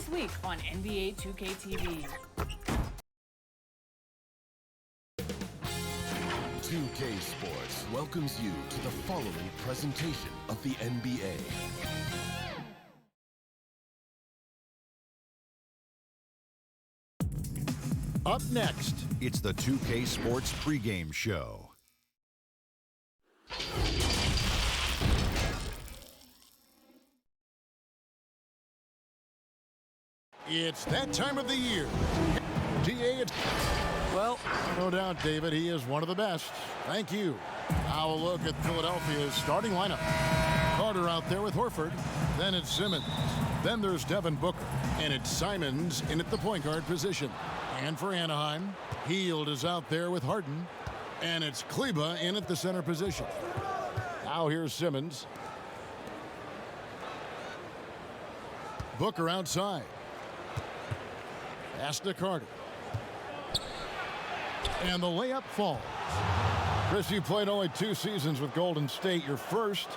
week on NBA 2K TV. 2K Sports welcomes you to the following presentation of the NBA. Up next, it's the 2K Sports pregame show. It's that time of the year. GA, well, no doubt, David, he is one of the best. Thank you. Now a look at Philadelphia's starting lineup. Carter out there with Horford. Then it's Simmons. Then there's Devin Booker. And it's Simons in at the point guard position. And for Anaheim, Hield is out there with Harden. And it's Kleba in at the center position. Now here's Simmons. Booker outside. Pass to Carter. And the layup falls. Chris, you played only 2 seasons with Golden State, your first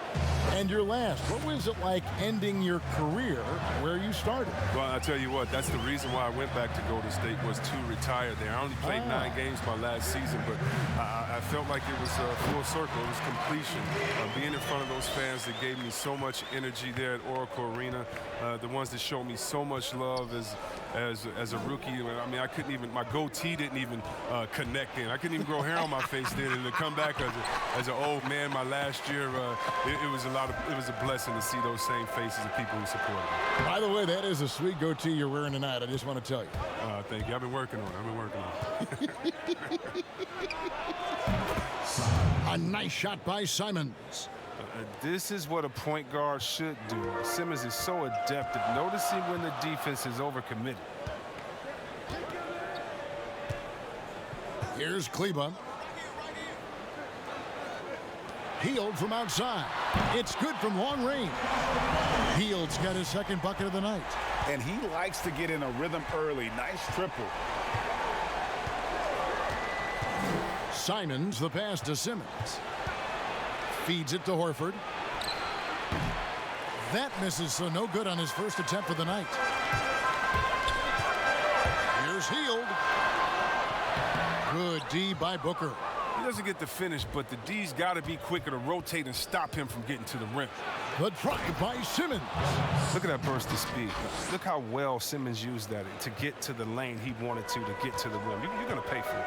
and your last. What was it like ending your career where you started? Well, I'll tell you what, that's the reason why I went back to Golden State, was to retire there. I only played 9 games my last season, but I felt like it was full circle. It was completion. Being in front of those fans that gave me so much energy there at Oracle Arena, the ones that showed me so much love as a rookie. I mean, I couldn't even, my goatee didn't even connect in. I couldn't even grow hair on my face then. And to come back as an old man my last year, it was a blessing to see those same faces of people who supported me. By the way, that is a sweet goatee you're wearing tonight. I just want to tell you. Thank you. I've been working on it. A nice shot by Simons. This is what a point guard should do. Simmons is so adept at noticing when the defense is overcommitted. Here's Kleba. Hield from outside. It's good from long range. Hield's got his second bucket of the night. And he likes to get in a rhythm early. Nice triple. Simons, the pass to Simmons. Feeds it to Horford. That misses, so no good on his first attempt of the night. Here's Hield. Good D by Booker. He doesn't get the finish, but the D's got to be quicker to rotate and stop him from getting to the rim. The drive by Simmons. Look at that burst of speed. Look how well Simmons used that to get to the lane he wanted to get to the rim. You're going to pay for it.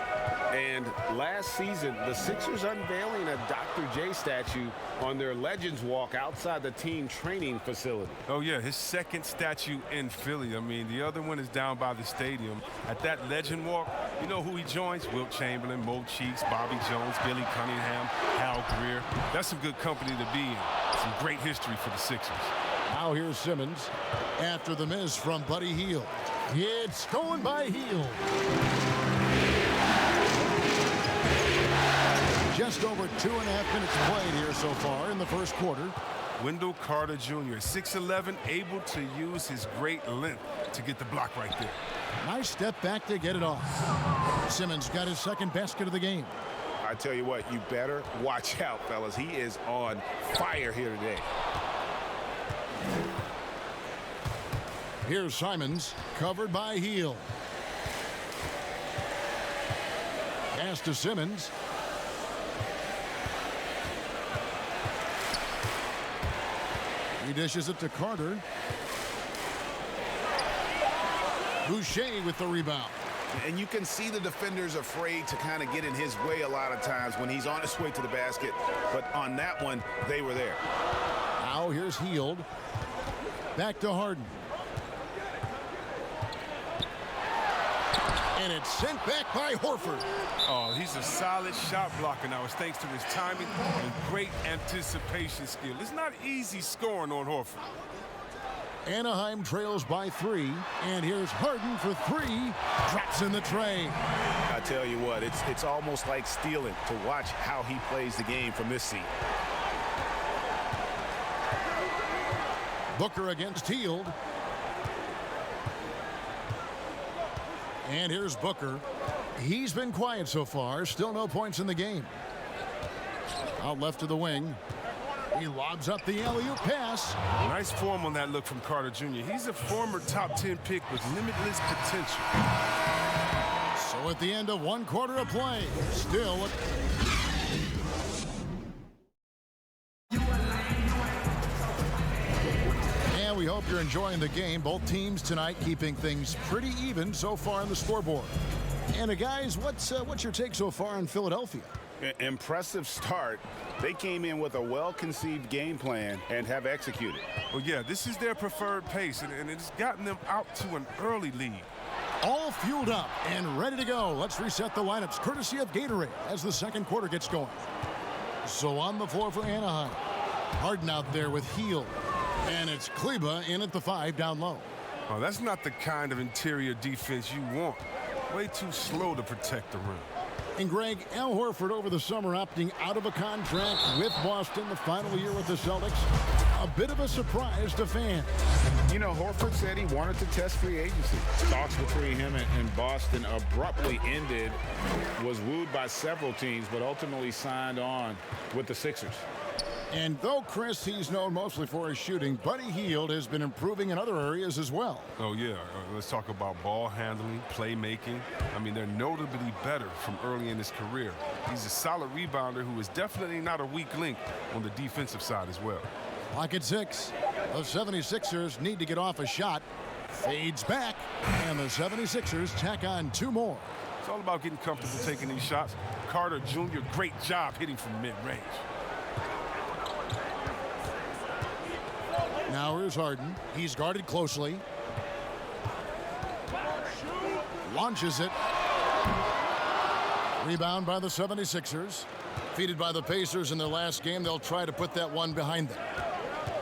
And last season, the Sixers unveiling a Dr. J statue on their Legends Walk outside the team training facility. Oh, yeah, his second statue in Philly. I mean, the other one is down by the stadium. At that Legend Walk, you know who he joins? Wilt Chamberlain, Mo Cheeks, Bobby Jones, Billy Cunningham, Hal Greer. That's some good company to be in. Some great history for the Sixers. Now here's Simmons after the miss from Buddy Hield. It's stolen by Hield. Just over 2.5 minutes played here so far in the first quarter. Wendell Carter Jr., 6'11", able to use his great length to get the block right there. Nice step back to get it off. Simmons got his second basket of the game. I tell you what, you better watch out, fellas. He is on fire here today. Here's Simons, covered by Hield. Pass to Simmons. He dishes it to Carter. Boucher with the rebound. And you can see the defenders afraid to kind of get in his way a lot of times when he's on his way to the basket. But on that one, they were there. Now here's Hield. Back to Harden. And it's sent back by Horford. Oh, he's a solid shot blocker now. It's thanks to his timing and great anticipation skill. It's not easy scoring on Horford. Anaheim trails by 3, and here's Harden for 3. Drops in the tray. I tell you what, it's almost like stealing to watch how he plays the game from this seat. Booker against Hield. And here's Booker. He's been quiet so far. Still no points in the game. Out left to the wing. He lobs up the alley-oop pass. Nice form on that look from Carter Jr. He's a former top 10 pick with limitless potential. So at the end of 1 quarter of play, still. And we hope you're enjoying the game. Both teams tonight keeping things pretty even so far on the scoreboard. And guys, what's your take so far on Philadelphia? Impressive start. They came in with a well-conceived game plan and have executed. Well, yeah, this is their preferred pace, and it's gotten them out to an early lead. All fueled up and ready to go. Let's reset the lineups courtesy of Gatorade as the second quarter gets going. So on the floor for Anaheim. Harden out there with Heel. And it's Kleba in at the 5 down low. Oh, that's not the kind of interior defense you want. Way too slow to protect the rim. And Greg, Al Horford over the summer opting out of a contract with Boston the final year with the Celtics. A bit of a surprise to fans. You know, Horford said he wanted to test free agency. Talks between him and Boston abruptly ended, was wooed by several teams, but ultimately signed on with the Sixers. And though Chris, he's known mostly for his shooting, Buddy Hield has been improving in other areas as well. Oh, yeah. Let's talk about ball handling, playmaking. I mean, they're notably better from early in his career. He's a solid rebounder who is definitely not a weak link on the defensive side as well. Pocket 6. The 76ers need to get off a shot. Fades back, and the 76ers tack on 2 more. It's all about getting comfortable taking these shots. Carter Jr., great job hitting from mid-range. Now here's Harden. He's guarded closely. Launches it. Rebound by the 76ers. Defeated by the Pacers in their last game. They'll try to put that one behind them.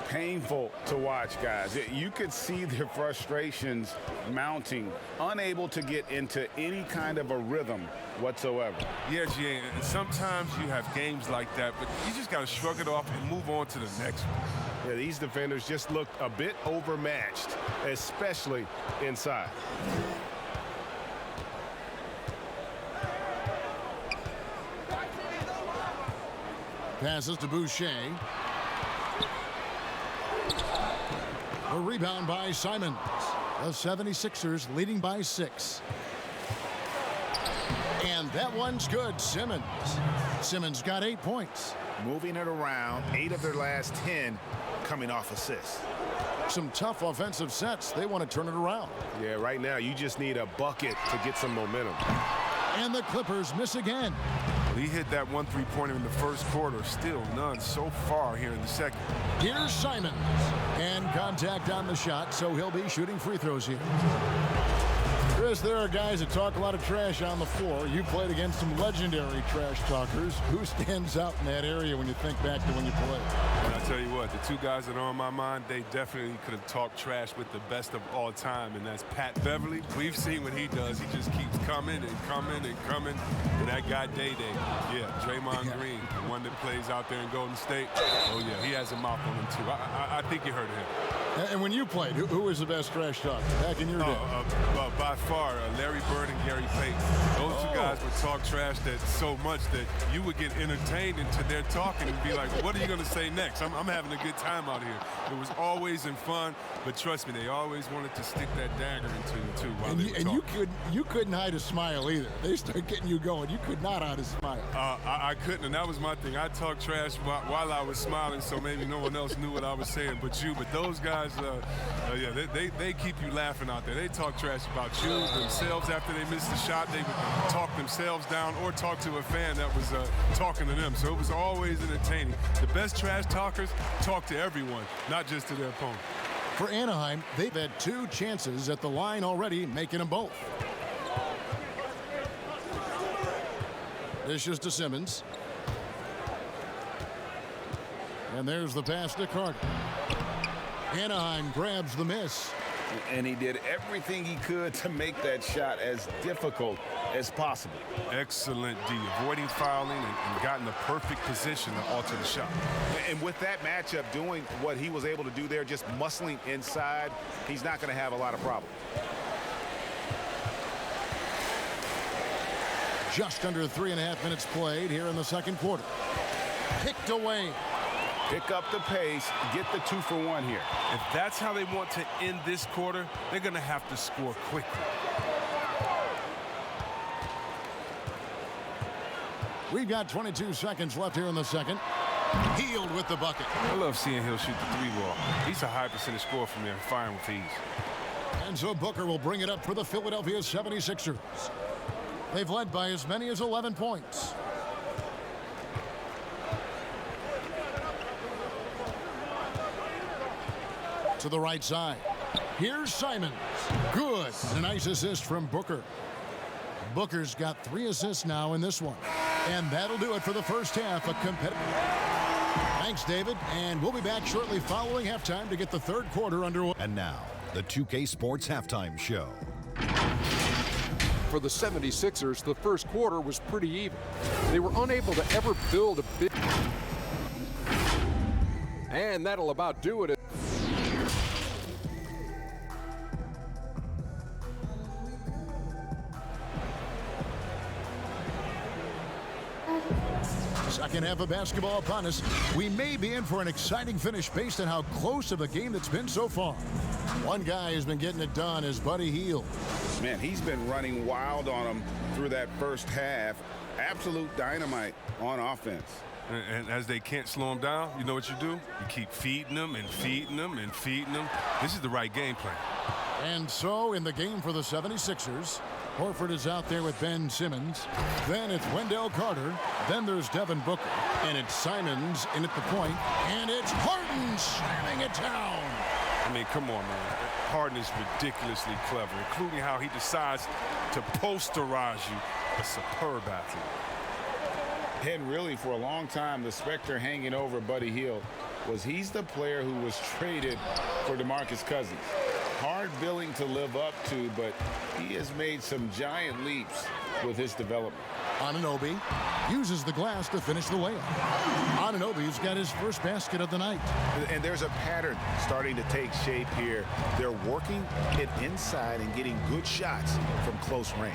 Painful to watch, guys. You could see their frustrations mounting, unable to get into any kind of a rhythm whatsoever. Yeah, G.A., and sometimes you have games like that, but you just got to shrug it off and move on to the next one. Yeah, these defenders just looked a bit overmatched, especially inside. Passes to Boucher. A rebound by Simons. The 76ers leading by 6. And that one's good. Simmons got 8 points. Moving it around, 8 of their last 10 coming off assists. Some tough offensive sets. They want to turn it around. Yeah, right now you just need a bucket to get some momentum. And the Clippers miss again. He hit that 1 3-pointer in the first quarter. Still none so far here in the second. Here's Simons. And contact on the shot, so he'll be shooting free throws here. Chris, there are guys that talk a lot of trash on the floor. You played against some legendary trash talkers. Who stands out in that area when you think back to when you played? And I tell you what, the 2 guys that are on my mind, they definitely could have talked trash with the best of all time, and that's Pat Beverly. We've seen what he does. He just keeps coming and coming and coming. And that guy Day-Day, yeah, Draymond Green, the one that plays out there in Golden State. Oh, yeah, he has a mouth on him, too. I think you heard of him. And when you played, who was the best trash talker back in your day? By far, Larry Bird and Gary Payton. Those 2 guys would talk trash that so much that you would get entertained into their talking and be like, what are you going to say next? I'm having a good time out here. It was always in fun, but trust me, they always wanted to stick that dagger into you, too, while they were talking. You couldn't hide a smile either. They start getting you going. You could not hide a smile. I couldn't, and that was my thing. I talked trash while I was smiling, so maybe no one else knew what I was saying but you. But those guys, yeah, they keep you laughing out there. They talk trash about you, themselves after they missed the shot. They would talk themselves down or talk to a fan that was talking to them. So it was always entertaining. The best trash talkers talk to everyone, not just to their opponent. For Anaheim, they've had 2 chances at the line already, making them both. Dishes to Simmons. And there's the pass to Carter. Anaheim grabs the miss. And he did everything he could to make that shot as difficult as possible. Excellent D, avoiding fouling and gotten the perfect position to alter the shot. And with that matchup, doing what he was able to do there, just muscling inside, he's not going to have a lot of problems. Just under 3.5 minutes played here in the second quarter. Kicked away. pick up the pace, get the 2-for-1 here. If that's how they want to end this quarter, they're going to have to score quickly. We've got 22 seconds left here in the second. Healed with the bucket. I love seeing Hill shoot the 3-ball. He's a high percentage scorer from there, firing with ease. And so Booker will bring it up for the Philadelphia 76ers. They've led by as many as 11 points. To the right side. Here's Simons. Good. A nice assist from Booker. Booker's got 3 assists now in this one. And that'll do it for the first half. A competitive. Thanks, David. And we'll be back shortly following halftime to get the third quarter underway. And now, the 2K Sports Halftime Show. For the 76ers, the first quarter was pretty even. They were unable to ever build a big... And that'll about do it. Second half of basketball upon us. We may be in for an exciting finish based on how close of a game that's been so far. One guy has been getting it done is Buddy Hield. Man, he's been running wild on him through that first half. Absolute dynamite on offense. And as they can't slow him down, you know what you do? You keep feeding them and feeding them and feeding them. This is the right game plan. And so in the game for the 76ers, Horford is out there with Ben Simmons. Then it's Wendell Carter. Then there's Devin Booker. And it's Simons in at the point. And it's Harden slamming it down. I mean, come on, man. Harden is ridiculously clever, including how he decides to posterize you. A superb athlete. And really, for a long time, the specter hanging over Buddy Hield was he's the player who was traded for DeMarcus Cousins. Hard billing to live up to, but he has made some giant leaps with his development. Anunoby uses the glass to finish the layup. Anunoby's got his first basket of the night. And there's a pattern starting to take shape here. They're working it inside and getting good shots from close range.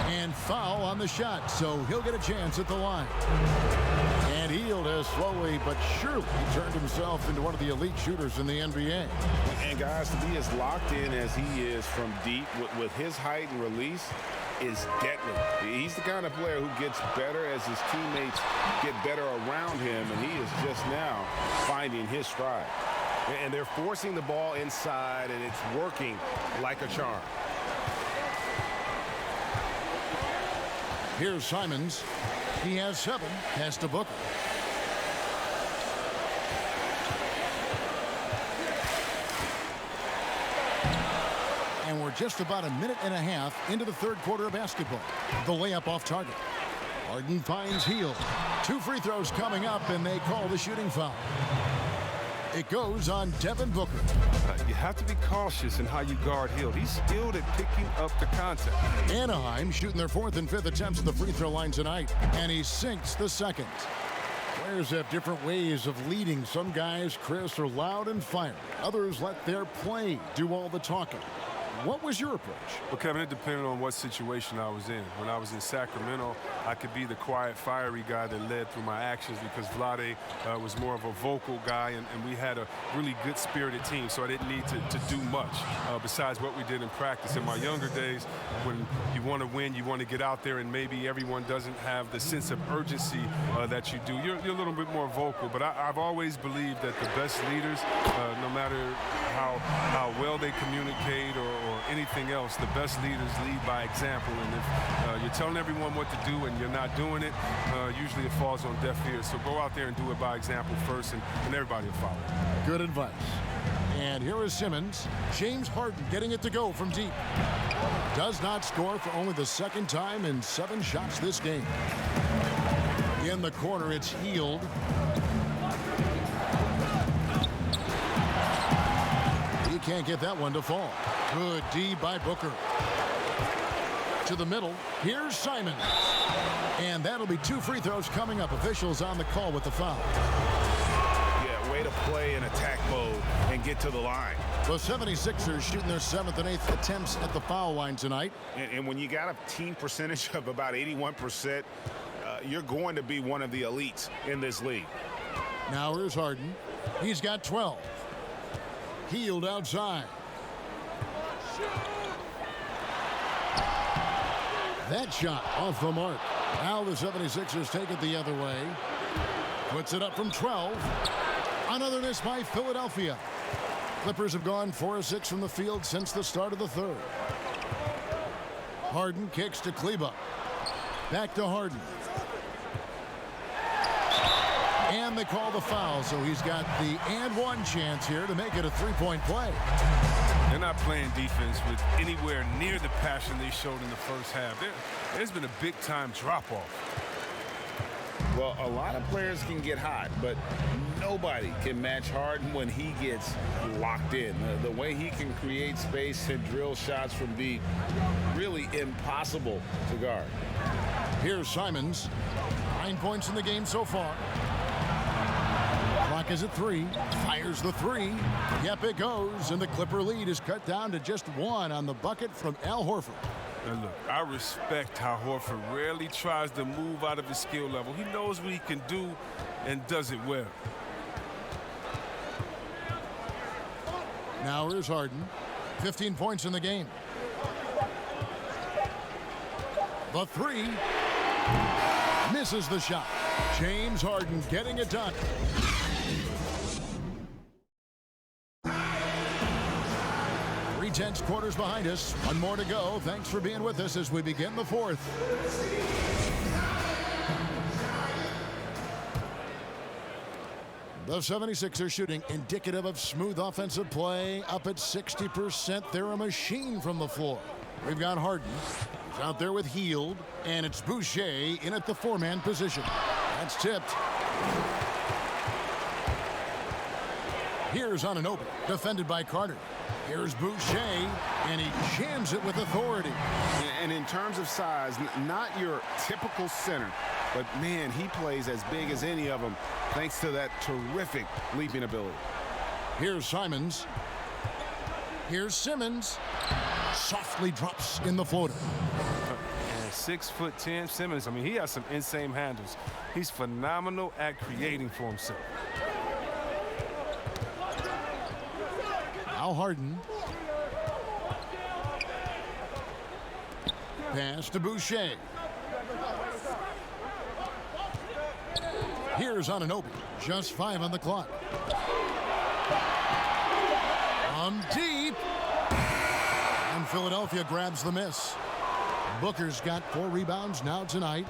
And foul on the shot, so he'll get a chance at the line. And Hield has slowly but surely turned himself into one of the elite shooters in the NBA. And guys, to be as locked in as he is from deep with his height and release is deadly. He's the kind of player who gets better as his teammates get better around him, and he is just now finding his stride. And they're forcing the ball inside, and it's working like a charm. Here's Simons. He has 7. Pass to Booker. And we're just about a minute and a half into the third quarter of basketball. The layup off target. Harden finds Hield. 2 free throws coming up, and they call the shooting foul. It goes on Devin Booker. You have to be cautious in how you guard Hield. He's skilled at picking up the contact. Anaheim shooting their 4th and 5th attempts at the free throw line tonight, and he sinks the second. Players have different ways of leading. Some guys, Chris, are loud and fiery. Others let their play do all the talking. What was your approach? Well, Kevin, it depended on what situation I was in. When I was in Sacramento, I could be the quiet, fiery guy that led through my actions because Vlade was more of a vocal guy, and we had a really good spirited team, so I didn't need to do much besides what we did in practice. In my younger days, when you want to win, you want to get out there, and maybe everyone doesn't have the sense of urgency that you do. You're a little bit more vocal, but I've always believed that the best leaders, no matter how well they communicate or anything else, the best leaders lead by example. And if you're telling everyone what to do and you're not doing it, usually it falls on deaf ears. So go out there and do it by example first, and everybody will follow. Good advice. And here is Simmons. James Harden getting it to go from deep. Does not score for only the 2nd time in 7 shots this game. In the corner, it's Hield. He can't get that one to fall. Good D by Booker. To the middle. Here's Simons. And that'll be 2 free throws coming up. Officials on the call with the foul. Yeah, way to play in attack mode and get to the line. The 76ers shooting their 7th and 8th attempts at the foul line tonight. And when you got a team percentage of about 81%, you're going to be one of the elites in this league. Now here's Harden. He's got 12. Hield outside. That shot off the mark. Now the 76ers take it the other way. Puts it up from 12. Another miss by Philadelphia. Clippers have gone 4 of 6 from the field since the start of the third. Harden kicks to Kleba. Back to Harden. And they call the foul, so he's got the and one chance here to make it a three-point play. They're not playing defense with anywhere near the passion they showed in the first half. There's been a big-time drop-off. Well, a lot of players can get hot, but nobody can match Harden when he gets locked in. The way he can create space and drill shots from deep, really impossible to guard. Here's Simons. 9 points in the game so far. Clock is at 3. Fires the 3. Yep, it goes. And the Clipper lead is cut down to just 1 on the bucket from Al Horford. And look, I respect how Horford rarely tries to move out of his skill level. He knows what he can do and does it well. Now here's Harden. 15 points in the game. The 3. Misses the shot. James Harden getting it done. Tense quarters behind us. 1 more to go. Thanks for being with us as we begin the fourth. The 76ers shooting indicative of smooth offensive play, up at 60%. They're a machine from the floor. We've got Harden. He's out there with Hield, and it's Boucher in at the 4-man position. That's tipped. Here's Anunoby, defended by Carter. Here's Boucher, and he jams it with authority. And in terms of size, not your typical center, but man, he plays as big as any of them thanks to that terrific leaping ability. Here's Simons. Here's Simmons. Softly drops in the floater. And 6'10" Simmons, I mean, he has some insane handles. He's phenomenal at creating for himself. Now Harden. Pass to Boucher. Here's Anunoby. Just 5 on the clock. From deep. And Philadelphia grabs the miss. Booker's got 4 rebounds now tonight.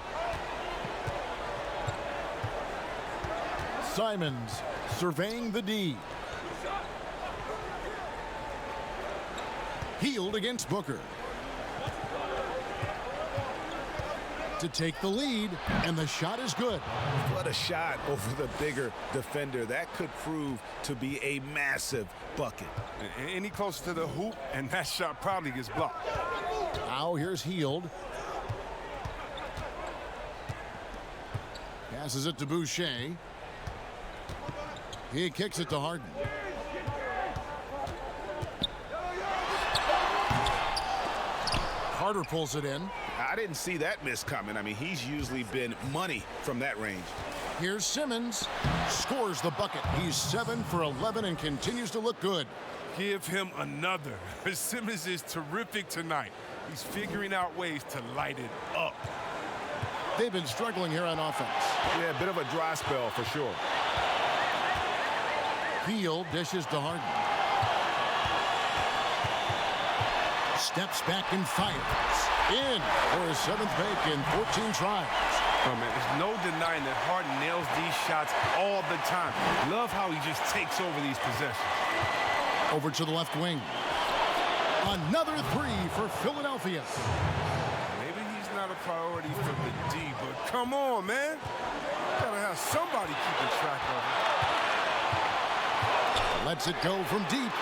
Simons surveying the D. Hield against Booker. To take the lead, and the shot is good. What a shot over the bigger defender. That could prove to be a massive bucket. Any closer to the hoop, and that shot probably gets blocked. Now here's Hield. Passes it to Boucher. He kicks it to Harden. Carter pulls it in. I didn't see that miss coming. I mean, he's usually been money from that range. Here's Simmons. Scores the bucket. He's 7 for 11 and continues to look good. Give him another. Simmons is terrific tonight. He's figuring out ways to light it up. They've been struggling here on offense. Yeah, a bit of a dry spell for sure. Hield dishes to Harden. Steps back and fires. In for his 7th make in 14 tries. Oh, man, there's no denying that Harden nails these shots all the time. Love how he just takes over these possessions. Over to the left wing. Another 3 for Philadelphia. Maybe he's not a priority for the D, but come on, man. Gotta have somebody keeping track of him. Lets it go from deep.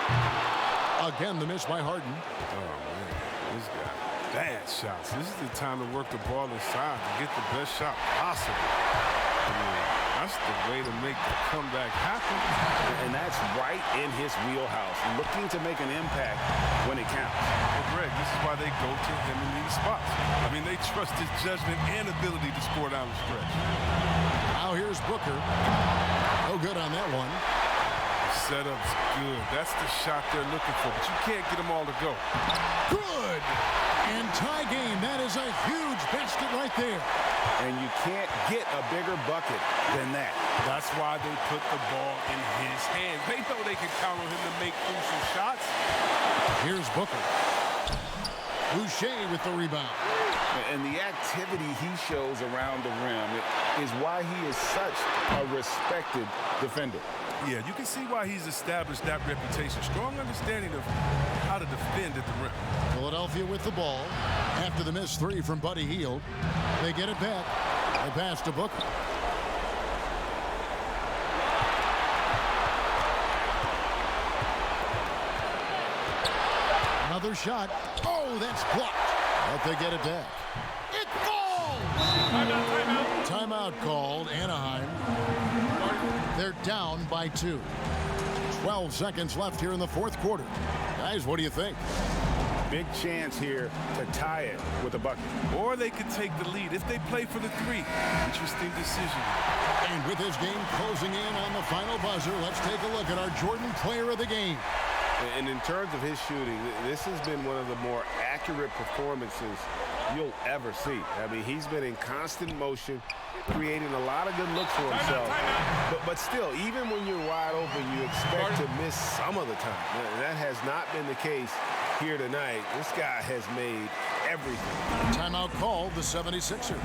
Again, the miss by Harden. Oh, man, this guy. Bad shots. This is the time to work the ball inside to get the best shot possible. I mean, that's the way to make the comeback happen. And that's right in his wheelhouse, looking to make an impact when it counts. Well, Greg, this is why they go to him in these spots. I mean, they trust his judgment and ability to score down the stretch. Now here's Booker. No good on that one. Setup's good. That's the shot they're looking for, but you can't get them all to go. Good. And tie game. That is a huge basket right there. And you can't get a bigger bucket than that. That's why they put the ball in his hands. They know they can count on him to make crucial shots. Here's Booker. Boucher with the rebound. And the activity he shows around the rim is why he is such a respected defender. Yeah, you can see why he's established that reputation. Strong understanding of how to defend at the rim. Philadelphia with the ball. After the missed three from Buddy Hield, they get it back. They pass to Booker. Another shot. Oh, that's blocked. But they get it back. It falls! Timeout called. Anaheim. They're down by 2. 12 seconds left here in the fourth quarter. Guys, what do you think? Big chance here to tie it with a bucket. Or they could take the lead if they play for the 3. Interesting decision. And with this game closing in on the final buzzer, let's take a look at our Jordan Player of the Game. And in terms of his shooting, this has been one of the more accurate performances you'll ever see. I mean, he's been in constant motion, creating a lot of good looks for himself. But still, even when you're wide open, you expect to miss some of the time. That has not been the case here tonight. This guy has made everything. Timeout called the 76ers.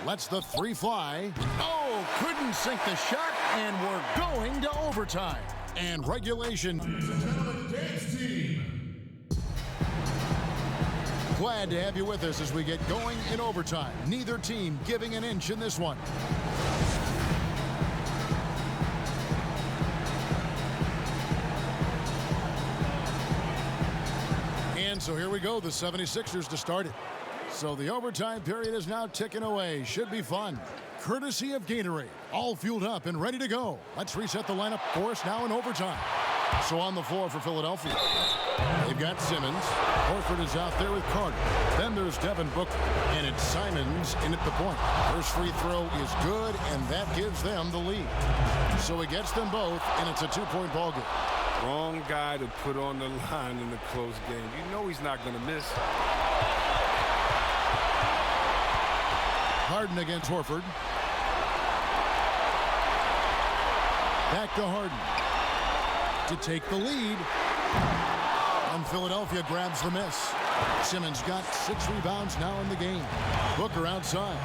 Lets the 3 fly. Oh, couldn't sink the shot, and we're going to overtime. And regulation. Glad to have you with us as we get going in overtime. Neither team giving an inch in this one. And so here we go, the 76ers to start it. So the overtime period is now ticking away. Should be fun. Courtesy of Gatorade. All fueled up and ready to go. Let's reset the lineup for us now in overtime. So on the floor for Philadelphia, they've got Simmons. Horford is out there with Carter. Then there's Devin Booker. And it's Simons in at the point. First free throw is good, and that gives them the lead. So he gets them both, and it's a 2-point ball game. Wrong guy to put on the line in the close game. You know he's not going to miss. Harden against Horford. Back to Harden to take the lead. And Philadelphia grabs the miss. Simmons got 6 rebounds now in the game. Booker outside.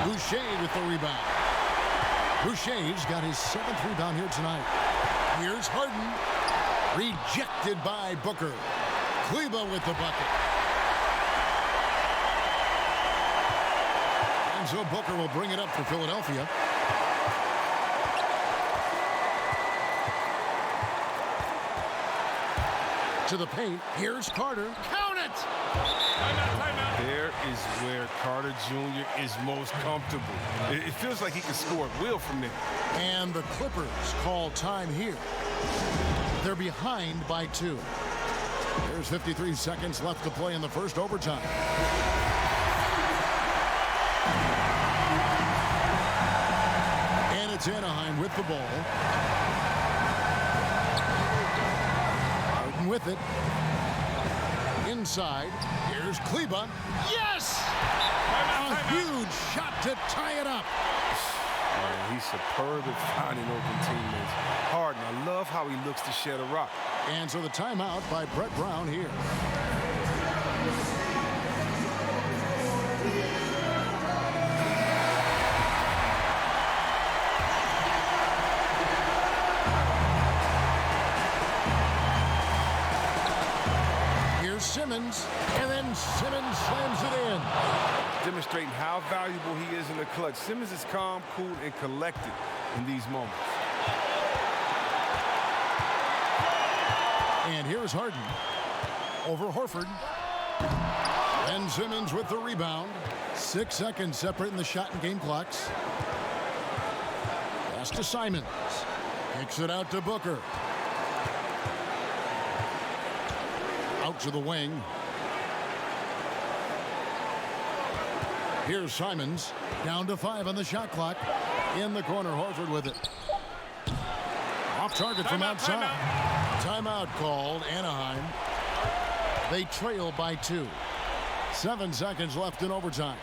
Boucher with the rebound. Boucher's got his 7th rebound here tonight. Here's Harden. Rejected by Booker. Kleba with the bucket. And so Booker will bring it up for Philadelphia. To the paint. Here's Carter. Count it! Timeout. There is where Carter Jr. is most comfortable. It feels like he can score at will from there. And the Clippers call time here. They're behind by 2. There's 53 seconds left to play in the first overtime. And it's Anaheim with the ball. Harden with it. Inside. Here's Kleba. Yes! A huge shot to tie it up. He's superb at finding open teammates. Harden, I love how he looks to shed a rock. And so the timeout by Brett Brown here. Here's Simmons, and then Simmons slams it in. Demonstrating how valuable he is in the clutch. Simmons is calm, cool, and collected in these moments. And here's Harden over Horford. And Simmons with the rebound. 6 seconds separating the shot and game clocks. Pass to Simons. Kicks it out to Booker. Out to the wing. Here's Simons. Down to 5 on the shot clock. In the corner, Horford with it. Off target from outside. Timeout called, Anaheim. They trail by 2. 7 seconds left in overtime.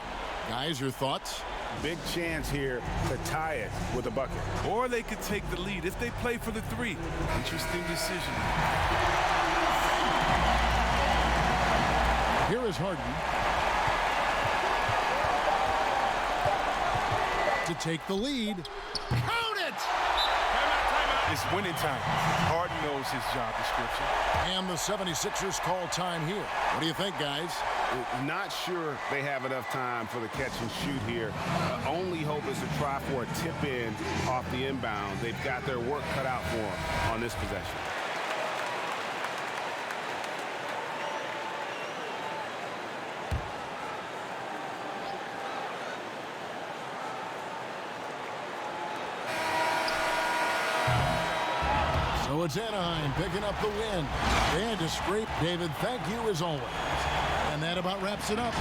Guys, your thoughts? Big chance here to tie it with a bucket. Or they could take the lead if they play for the 3. Interesting decision. Here is Harden. To take the lead. Count it! It's winning time. Harden knows his job description. And the 76ers call time here. What do you think, guys? Not sure they have enough time for the catch and shoot here. Only hope is to try for a tip in off the inbound. They've got their work cut out for them on this possession. So it's Anaheim picking up the win. And to scrape, David, thank you as always. And that about wraps it up.